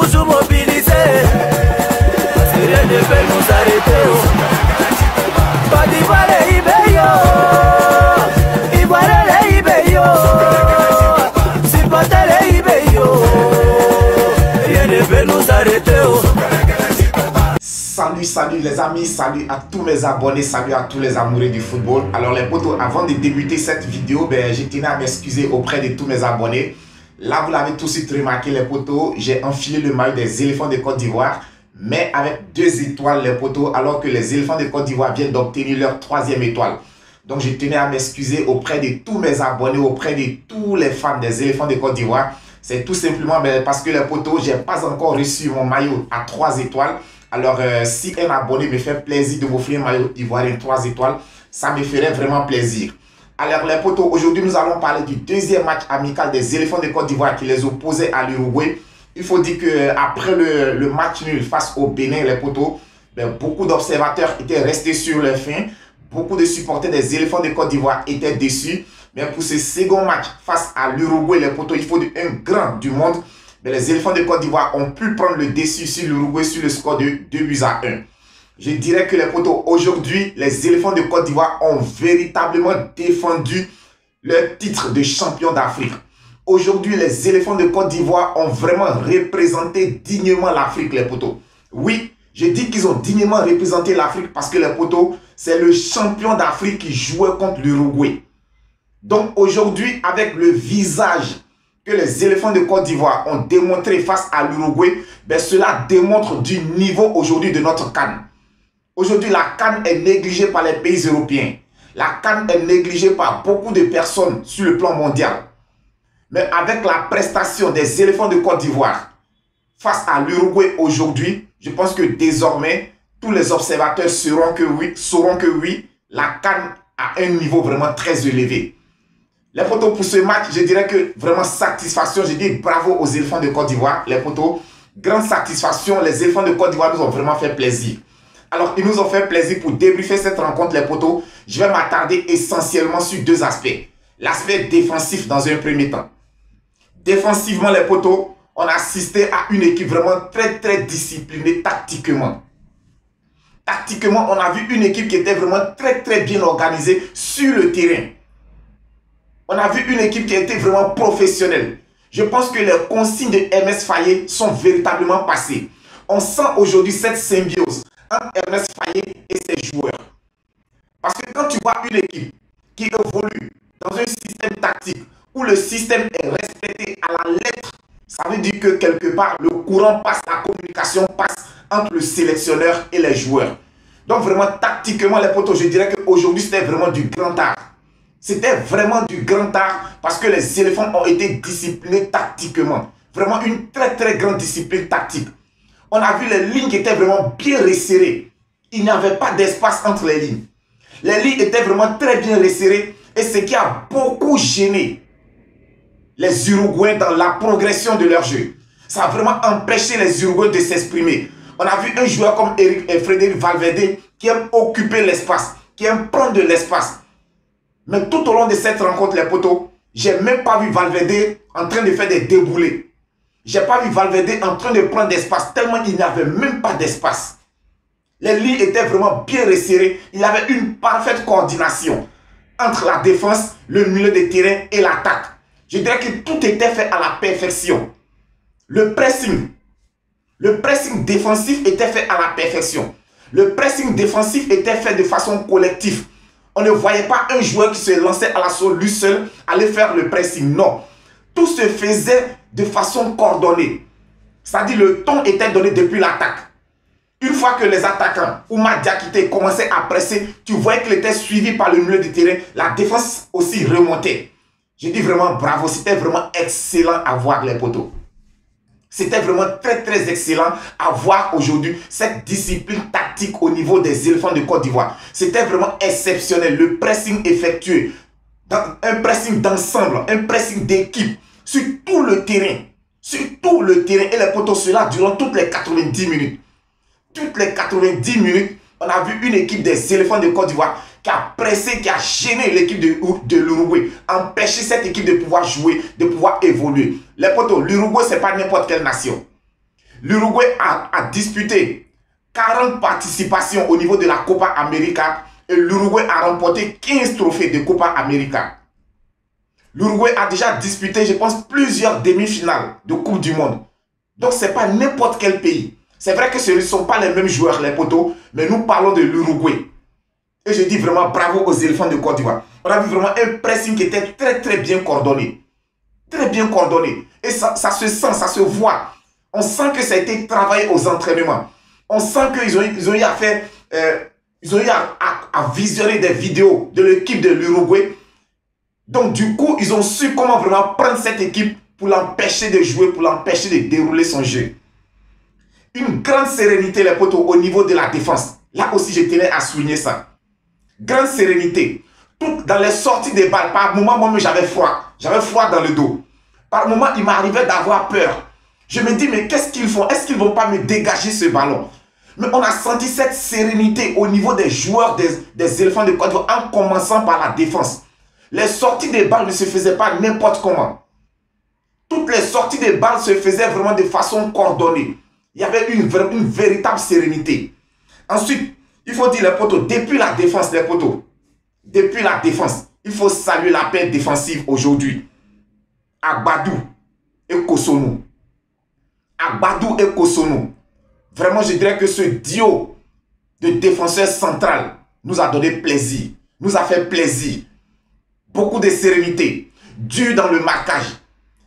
toujours mobilisés. Parce que rien ne peut nous arrêter. Pas d'Ivoire et Ibeyo. Ivoire et Ibeyo. Supporter et Ibeyo. Rien ne peut nous arrêter. Salut les amis, salut à tous mes abonnés, salut à tous les amoureux du football. Alors les potos, avant de débuter cette vidéo, je tenais à m'excuser auprès de tous mes abonnés. Là, vous l'avez tous remarqué les potos, j'ai enfilé le maillot des éléphants de Côte d'Ivoire, mais avec 2 étoiles les potos, alors que les éléphants de Côte d'Ivoire viennent d'obtenir leur 3e étoile. Donc je tenais à m'excuser auprès de tous mes abonnés, auprès de tous les fans des éléphants de Côte d'Ivoire. C'est tout simplement parce que les potos, j'ai pas encore reçu mon maillot à 3 étoiles. Alors, si un abonné me fait plaisir de m'offrir un maillot ivoirien 3 étoiles, ça me ferait vraiment plaisir. Alors, les potos, aujourd'hui, nous allons parler du 2e match amical des éléphants de Côte d'Ivoire qui les opposait à l'Uruguay. Il faut dire qu'après le match nul face au Bénin, les potos, beaucoup d'observateurs étaient restés sur leur faim. Beaucoup de supporters des éléphants de Côte d'Ivoire étaient déçus. Mais pour ce second match face à l'Uruguay, les potos, il faut dire un grand du monde. Mais les éléphants de Côte d'Ivoire ont pu prendre le dessus sur l'Uruguay sur le score de 2-1. Je dirais que les potos, aujourd'hui, les éléphants de Côte d'Ivoire ont véritablement défendu leur titre de champion d'Afrique. Aujourd'hui, les éléphants de Côte d'Ivoire ont vraiment représenté dignement l'Afrique, les potos. Oui, je dis qu'ils ont dignement représenté l'Afrique parce que les potos, c'est le champion d'Afrique qui jouait contre l'Uruguay. Donc aujourd'hui, avec le visage que les éléphants de Côte d'Ivoire ont démontré face à l'Uruguay, cela démontre du niveau aujourd'hui de notre CAN. Aujourd'hui, la CAN est négligée par les pays européens. La CAN est négligée par beaucoup de personnes sur le plan mondial. Mais avec la prestation des éléphants de Côte d'Ivoire face à l'Uruguay aujourd'hui, je pense que désormais, tous les observateurs sauront que oui, la CAN a un niveau vraiment très élevé. Les potos, pour ce match, je dirais que vraiment satisfaction. Je dis bravo aux éléphants de Côte d'Ivoire. Les potos, grande satisfaction. Les éléphants de Côte d'Ivoire nous ont vraiment fait plaisir. Alors, ils nous ont fait plaisir pour débriefer cette rencontre, les potos. Je vais m'attarder essentiellement sur 2 aspects. L'aspect défensif dans un premier temps. Défensivement, les potos, on a assisté à une équipe vraiment très disciplinée tactiquement. Tactiquement, on a vu une équipe qui était vraiment très bien organisée sur le terrain. On a vu une équipe qui a été vraiment professionnelle. Je pense que les consignes de MS Fayet sont véritablement passées. On sent aujourd'hui cette symbiose entre MS Fayet et ses joueurs. Parce que quand tu vois une équipe qui évolue dans un système tactique où le système est respecté à la lettre, ça veut dire que quelque part, le courant passe, la communication passe entre le sélectionneur et les joueurs. Donc vraiment, tactiquement, les potos, je dirais qu'aujourd'hui, c'était vraiment du grand art. C'était vraiment du grand art parce que les éléphants ont été disciplinés tactiquement. Vraiment une très grande discipline tactique. On a vu les lignes qui étaient vraiment bien resserrées. Il n'y avait pas d'espace entre les lignes. Les lignes étaient vraiment très bien resserrées et ce qui a beaucoup gêné les Uruguayens dans la progression de leur jeu. Ça a vraiment empêché les Uruguayens de s'exprimer. On a vu un joueur comme Frédéric Valverde qui aime occuper l'espace, qui aime prendre de l'espace. Mais tout au long de cette rencontre, les potos, j'ai même pas vu Valverde en train de faire des déboulés. J'ai pas vu Valverde en train de prendre d'espace, tellement il n'y avait même pas d'espace. Les lignes étaient vraiment bien resserrées. Il y avait une parfaite coordination entre la défense, le milieu de terrain et l'attaque. Je dirais que tout était fait à la perfection. Le pressing défensif était fait à la perfection. Le pressing défensif était fait de façon collective. On ne voyait pas un joueur qui se lançait à l'assaut lui seul, aller faire le pressing. Non. Tout se faisait de façon coordonnée. C'est-à-dire le ton était donné depuis l'attaque. Une fois que les attaquants, Oumar Diakité, commençaient à presser, tu voyais qu'il était suivi par le milieu de terrain. La défense aussi remontait. Je dis vraiment bravo. C'était vraiment excellent à voir, les potos. C'était vraiment très excellent à voir aujourd'hui cette discipline tactique au niveau des éléphants de Côte d'Ivoire. C'était vraiment exceptionnel. Le pressing effectué, un pressing d'ensemble, un pressing d'équipe sur tout le terrain. Sur tout le terrain. Et les potos, cela durant toutes les 90 minutes. Toutes les 90 minutes, on a vu une équipe des éléphants de Côte d'Ivoire qui a pressé, qui a gêné l'équipe de l'Uruguay, empêché cette équipe de pouvoir jouer, de pouvoir évoluer. Les potos, l'Uruguay, ce n'est pas n'importe quelle nation. L'Uruguay a disputé 40 participations au niveau de la Copa América et l'Uruguay a remporté 15 trophées de Copa América. L'Uruguay a déjà disputé, je pense, plusieurs demi-finales de Coupe du Monde. Donc, ce n'est pas n'importe quel pays. C'est vrai que ce ne sont pas les mêmes joueurs, les potos, mais nous parlons de l'Uruguay. Et je dis vraiment bravo aux éléphants de Côte d'Ivoire. On a vu vraiment un pressing qui était très bien coordonné. Très bien coordonné. Et ça se sent, ça se voit. On sent que ça a été travaillé aux entraînements. On sent qu'ils ont eu à faire, ils ont eu à visionner des vidéos de l'équipe de l'Uruguay. Donc du coup, ils ont su comment vraiment prendre cette équipe pour l'empêcher de jouer, pour l'empêcher de dérouler son jeu. Une grande sérénité, les potos, au niveau de la défense. Là aussi, je tenais à souligner ça. Grande sérénité. Tout dans les sorties des balles, par moment, moi-même, j'avais froid. J'avais froid dans le dos. Par moment, il m'arrivait d'avoir peur. Je me dis, mais qu'est-ce qu'ils font? Est-ce qu'ils ne vont pas me dégager ce ballon? Mais on a senti cette sérénité au niveau des joueurs des éléphants de Côte d'Ivoire en commençant par la défense. Les sorties des balles ne se faisaient pas n'importe comment. Toutes les sorties des balles se faisaient vraiment de façon coordonnée. Il y avait une véritable sérénité. Ensuite, il faut dire les potos, depuis la défense, les potos, depuis la défense, il faut saluer la paire défensive aujourd'hui. Agbadou et Kosonou. Agbadou et Kosonou. Vraiment, je dirais que ce duo de défenseurs central nous a donné plaisir, nous a fait plaisir. Beaucoup de sérénité, dur dans le marquage.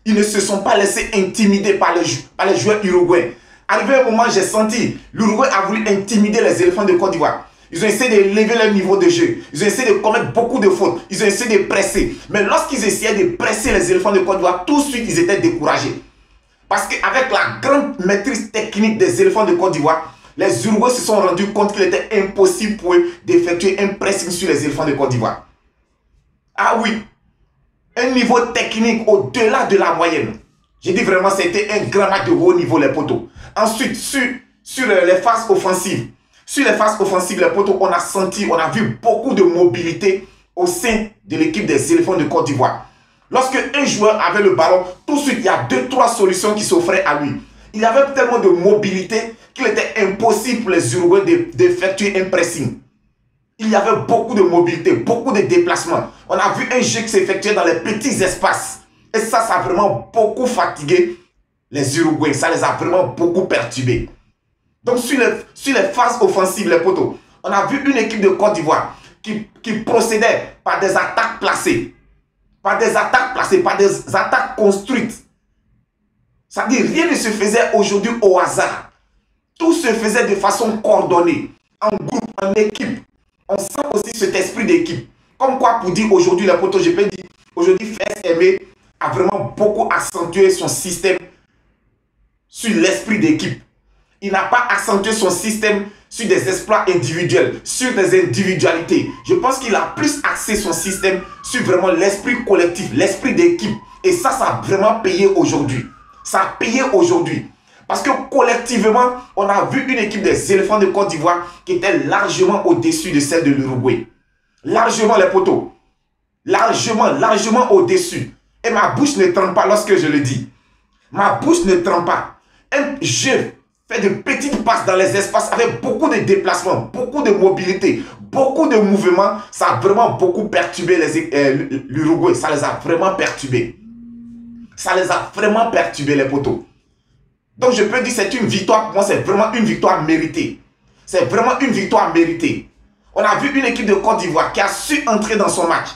Ils ne se sont pas laissés intimider par les joueurs uruguayens. Arrivé un moment, j'ai senti l'Uruguay a voulu intimider les éléphants de Côte d'Ivoire. Ils ont essayé de lever leur niveau de jeu. Ils ont essayé de commettre beaucoup de fautes. Ils ont essayé de presser. Mais lorsqu'ils essayaient de presser les éléphants de Côte d'Ivoire, tout de suite, ils étaient découragés. Parce qu'avec la grande maîtrise technique des éléphants de Côte d'Ivoire, les Uruguayens se sont rendus compte qu'il était impossible pour eux d'effectuer un pressing sur les éléphants de Côte d'Ivoire. Ah oui, un niveau technique au-delà de la moyenne. J'ai dit vraiment, c'était un grand match de haut niveau, les potos. Ensuite, sur les phases offensives, les potos, on a senti, on a vu beaucoup de mobilité au sein de l'équipe des éléphants de Côte d'Ivoire. Lorsque un joueur avait le ballon, tout de suite, il y a 2-3 solutions qui s'offraient à lui. Il y avait tellement de mobilité qu'il était impossible pour les Uruguayens d'effectuer un pressing. Il y avait beaucoup de mobilité, beaucoup de déplacements. On a vu un jeu qui s'effectuait dans les petits espaces. Et ça a vraiment beaucoup fatigué les Uruguayens. Ça les a vraiment beaucoup perturbés. Donc sur les phases offensives, les potos, on a vu une équipe de Côte d'Ivoire qui procédait par des attaques placées. Par des attaques construites. C'est-à-dire, rien ne se faisait aujourd'hui au hasard. Tout se faisait de façon coordonnée, en groupe, en équipe. On sent aussi cet esprit d'équipe. Comme quoi, pour dire aujourd'hui, les potos, je peux dire, aujourd'hui, FSME a vraiment beaucoup accentué son système sur l'esprit d'équipe. Il n'a pas accentué son système sur des exploits individuels, sur des individualités. Je pense qu'il a plus axé son système sur vraiment l'esprit collectif, l'esprit d'équipe. Et ça a vraiment payé aujourd'hui. Ça a payé aujourd'hui. Parce que collectivement, on a vu une équipe des éléphants de Côte d'Ivoire qui était largement au-dessus de celle de l'Uruguay. Largement, les potos. Largement au-dessus. Et ma bouche ne tremble pas lorsque je le dis. Ma bouche ne tremble pas. Un jeu fait de petites passes dans les espaces avec beaucoup de déplacements, beaucoup de mobilité, beaucoup de mouvements. Ça a vraiment beaucoup perturbé l'Uruguay. Ça les a vraiment perturbés. Ça les a vraiment perturbés, les potos. Donc je peux dire que c'est une victoire, pour moi c'est vraiment une victoire méritée. C'est vraiment une victoire méritée. On a vu une équipe de Côte d'Ivoire qui a su entrer dans son match.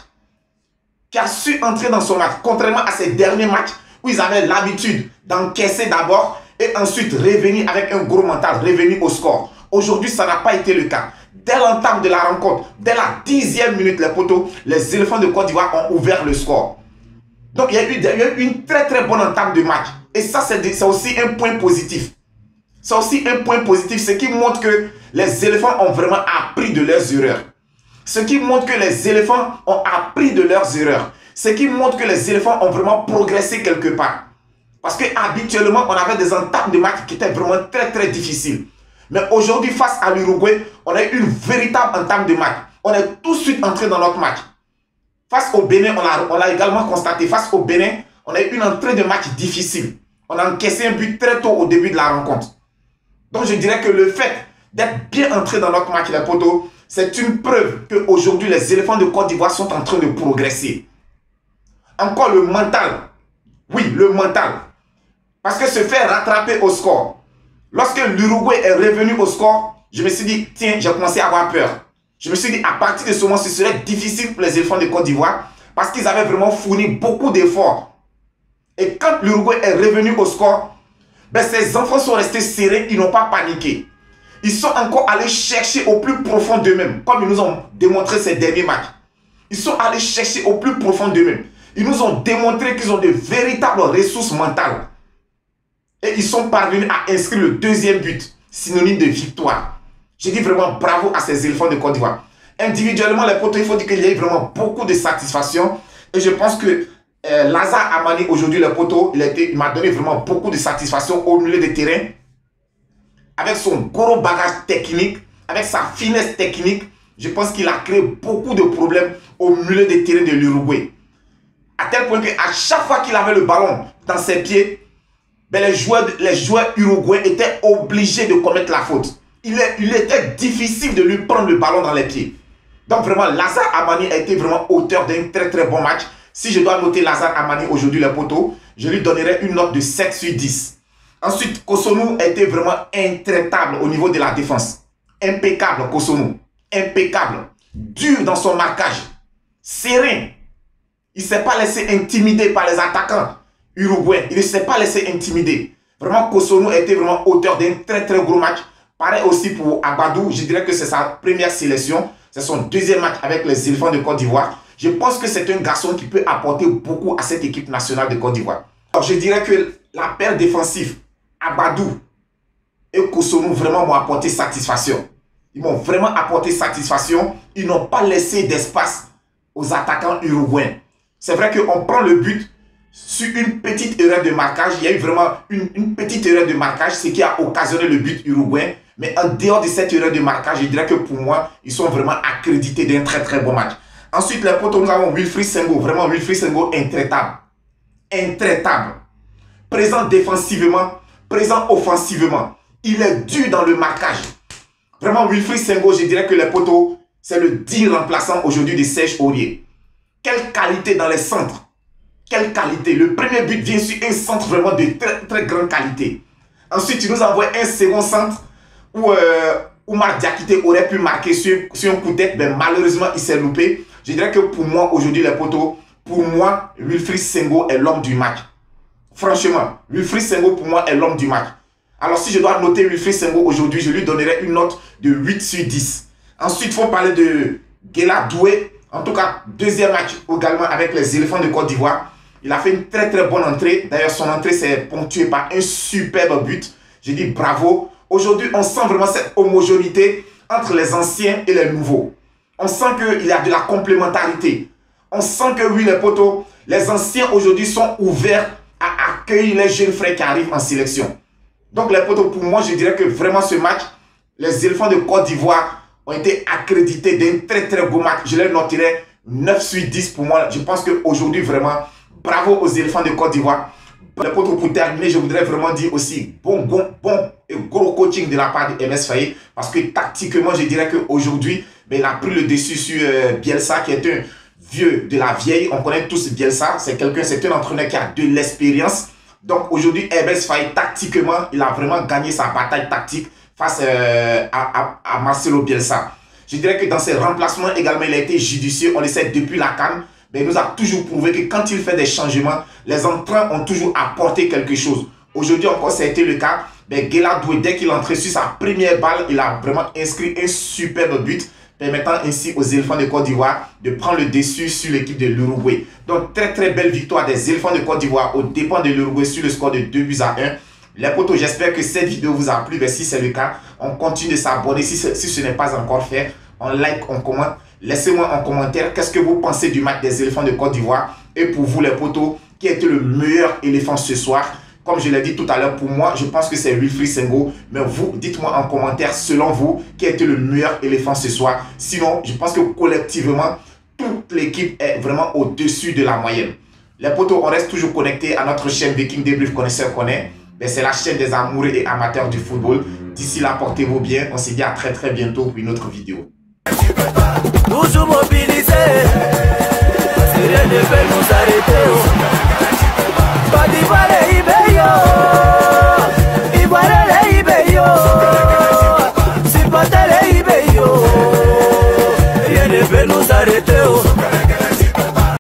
Contrairement à ces derniers matchs où ils avaient l'habitude d'encaisser d'abord et ensuite revenir avec un gros mental, revenir au score. Aujourd'hui, ça n'a pas été le cas. Dès l'entame de la rencontre, dès la 10e minute, les potos, les éléphants de Côte d'Ivoire ont ouvert le score. Donc il y a eu une très bonne entame de match. Et ça, c'est aussi un point positif. C'est aussi un point positif, ce qui montre que les éléphants ont vraiment appris de leurs erreurs. Ce qui montre que les éléphants ont appris de leurs erreurs. Ce qui montre que les éléphants ont vraiment progressé quelque part. Parce qu'habituellement, on avait des entames de match qui étaient vraiment très difficiles. Mais aujourd'hui, face à l'Uruguay, on a eu une véritable entame de match. On est tout de suite entré dans notre match. Face au Bénin, on a également constaté, face au Bénin, on a eu une entrée de match difficile. On a encaissé un but très tôt au début de la rencontre. Donc je dirais que le fait d'être bien entré dans notre match, les potos, c'est une preuve qu'aujourd'hui, les éléphants de Côte d'Ivoire sont en train de progresser. Encore le mental. Oui, le mental. Parce que se faire rattraper au score. Lorsque l'Uruguay est revenu au score, je me suis dit, tiens, j'ai commencé à avoir peur. Je me suis dit, à partir de ce moment, ce serait difficile pour les éléphants de Côte d'Ivoire parce qu'ils avaient vraiment fourni beaucoup d'efforts. Et quand l'Uruguay est revenu au score, ben, ces enfants sont restés serrés, ils n'ont pas paniqué. Ils sont encore allés chercher au plus profond d'eux-mêmes, comme ils nous ont démontré ces derniers matchs. Ils sont allés chercher au plus profond d'eux-mêmes. Ils nous ont démontré qu'ils ont de véritables ressources mentales. Et ils sont parvenus à inscrire le deuxième but, synonyme de victoire. Je dis vraiment bravo à ces éléphants de Côte d'Ivoire. Individuellement, les potos, il faut dire qu'il y a eu vraiment beaucoup de satisfaction. Et je pense que Lazare Amani, aujourd'hui, les potos, il m'a donné vraiment beaucoup de satisfaction au milieu de terrain. Avec son gros bagage technique, avec sa finesse technique, je pense qu'il a créé beaucoup de problèmes au milieu de terrain de l'Uruguay. À tel point qu'à chaque fois qu'il avait le ballon dans ses pieds, ben les joueurs uruguayens étaient obligés de commettre la faute. Il était difficile de lui prendre le ballon dans les pieds. Donc vraiment, Lazare Amani a été vraiment auteur d'un très très bon match. Si je dois noter Lazare Amani aujourd'hui, les potos, je lui donnerai une note de 7 sur 10. Ensuite, Cossonu a été vraiment intraitable au niveau de la défense. Impeccable, Cossonu. Impeccable. Dur dans son marquage. Serein. Il ne s'est pas laissé intimider par les attaquants uruguayens. Il ne s'est pas laissé intimider. Vraiment, Cossonu a été vraiment auteur d'un très très gros match. Pareil aussi pour Agbadou. Je dirais que c'est sa première sélection. C'est son deuxième match avec les éléphants de Côte d'Ivoire. Je pense que c'est un garçon qui peut apporter beaucoup à cette équipe nationale de Côte d'Ivoire. Je dirais que la paire défensive, Agbadou et Cossonu vraiment m'ont apporté satisfaction. Ils m'ont vraiment apporté satisfaction. Ils n'ont pas laissé d'espace aux attaquants uruguayens. C'est vrai qu'on prend le but sur une petite erreur de marquage. Il y a eu vraiment une petite erreur de marquage, ce qui a occasionné le but uruguayen. Mais en dehors de cette erreur de marquage, je dirais que pour moi, ils sont vraiment accrédités d'un très très bon match. Ensuite, les potos, nous avons Wilfried Senghor. Vraiment, Wilfried Senghor intraitable. Intraitable. Présent défensivement, présent offensivement. Il est dur dans le marquage. Vraiment, Wilfried Senghor, je dirais que les potos, c'est le 10 remplaçant aujourd'hui de Serge Aurier. Quelle qualité dans les centres. Quelle qualité. Le premier but vient sur un centre vraiment de très très grande qualité. Ensuite, il nous envoie un second centre où Oumar Diakité aurait pu marquer sur un coup de tête. Mais malheureusement, il s'est loupé. Je dirais que pour moi, aujourd'hui, les potos, pour moi, Wilfried Senghor est l'homme du match. Franchement, Wilfried Senghor, pour moi, est l'homme du match. Alors, si je dois noter Wilfried Senghor aujourd'hui, je lui donnerai une note de 8 sur 10. Ensuite, il faut parler de Guela Doué. En tout cas, deuxième match également avec les éléphants de Côte d'Ivoire. Il a fait une très très bonne entrée. D'ailleurs, son entrée s'est ponctuée par un superbe but. J'ai dit bravo. Aujourd'hui, on sent vraiment cette homogénéité entre les anciens et les nouveaux. On sent qu'il y a de la complémentarité. On sent que oui, les potos, les anciens aujourd'hui sont ouverts à accueillir les jeunes frères qui arrivent en sélection. Donc les potos, pour moi, je dirais que vraiment ce match, les éléphants de Côte d'Ivoire ont été accrédités d'un très très beau match. Je les noterai 9 sur 10 pour moi. Je pense qu'aujourd'hui, vraiment, bravo aux éléphants de Côte d'Ivoire. Les potos, pour terminer, je voudrais vraiment dire aussi bon et gros coaching de la part de MS Faye. Parce que tactiquement, je dirais qu'aujourd'hui, il a pris le dessus sur Bielsa, qui est un vieux de la vieille. On connaît tous Bielsa. C'est un entraîneur qui a de l'expérience. Donc aujourd'hui, MS Faye, tactiquement, il a vraiment gagné sa bataille tactique face à Marcelo Bielsa. Je dirais que dans ses remplacements également, il a été judicieux. On le sait depuis la CAN. Mais il nous a toujours prouvé que quand il fait des changements, les entrants ont toujours apporté quelque chose. Aujourd'hui encore, ça a été le cas. Guela Doué, dès qu'il est entré sur sa première balle, il a vraiment inscrit un superbe but, permettant ainsi aux éléphants de Côte d'Ivoire de prendre le dessus sur l'équipe de l'Uruguay. Donc, très très belle victoire des éléphants de Côte d'Ivoire aux dépens de l'Uruguay sur le score de 2-1. Les potos, j'espère que cette vidéo vous a plu. Si c'est le cas, on continue de s'abonner. Si ce n'est pas encore fait, on like, on commente. Laissez-moi en commentaire qu'est-ce que vous pensez du match des éléphants de Côte d'Ivoire. Et pour vous les potos, qui a été le meilleur éléphant ce soir? Comme je l'ai dit tout à l'heure, pour moi, je pense que c'est Wilfried Senghor. Mais vous, dites-moi en commentaire, selon vous, qui a été le meilleur éléphant ce soir. Sinon, je pense que collectivement, toute l'équipe est vraiment au-dessus de la moyenne. Les potos, on reste toujours connectés à notre chaîne Viking Débrief Connaisseur Connaît. C'est la chaîne des amoureux et amateurs du football. D'ici là, portez-vous bien. On se dit à très bientôt pour une autre vidéo. Toujours mobilisés, parce que rien ne peut nous arrêter.